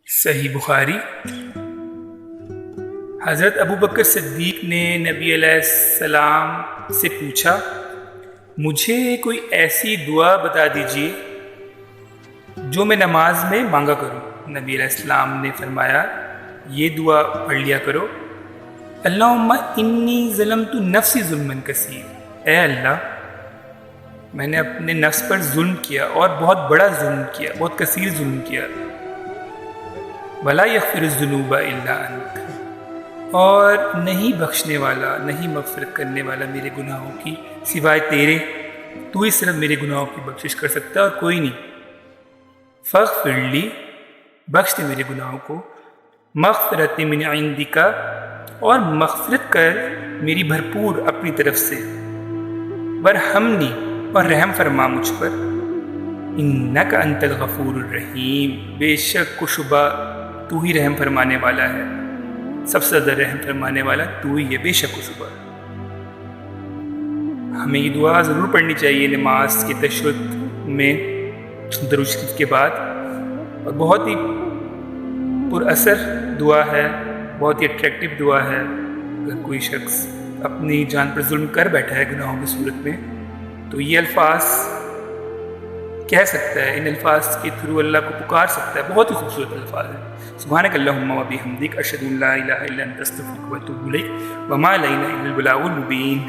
صحیح بخاری۔ حضرت ابو بکر صدیق نے نبی علیہ السلام سے پوچھا، مجھے کوئی ایسی دعا بتا دیجیے جو میں نماز میں مانگا کروں۔ نبی علیہ السلام نے فرمایا، یہ دعا پڑھ لیا کرو، اللہم انی ظلمت نفسی ظلما کثیر، اے اللہ میں نے اپنے نفس پر ظلم کیا اور بہت بڑا ظلم کیا، بہت کثیر ظلم کیا، ولا یغفر الذنوب الا انت، اور نہیں بخشنے والا، نہیں مغفرت کرنے والا میرے گناہوں کی سوائے تیرے، تو ہی صرف میرے گناہوں کی بخشش کر سکتا ہے اور کوئی نہیں۔ فاغفر لی، بخش دے میرے گناہوں کو، مغفرت من عندک، اور مغفرت کر میری بھرپور اپنی طرف سے، ورحمنی، اور رحم فرما مجھ پر، انک انت الغفور الرحیم، بے شک و شبہ تو ہی رحم فرمانے والا ہے، سب سے زیادہ رحم فرمانے والا تو ہی ہے، بے شک و شبہ۔ ہمیں یہ دعا ضرور پڑھنی چاہیے نماز کے تشہد میں درود شریف کے بعد، اور بہت ہی پر اثر دعا ہے، بہت ہی اٹریکٹیو دعا ہے۔ اگر کوئی شخص اپنی جان پر ظلم کر بیٹھا ہے گناہوں کی صورت میں، تو یہ الفاظ کہہ سکتا ہے، ان الفاظ کے تھرو اللہ کو پکار سکتا ہے، بہت ہی خوبصورت الفاظ ہیں۔ سبحانک اللہم و بحمدک، اشہد ان لا الہ الا انت، استغفرک و اتوب الیک، وما علینا الا البلاغ المبین۔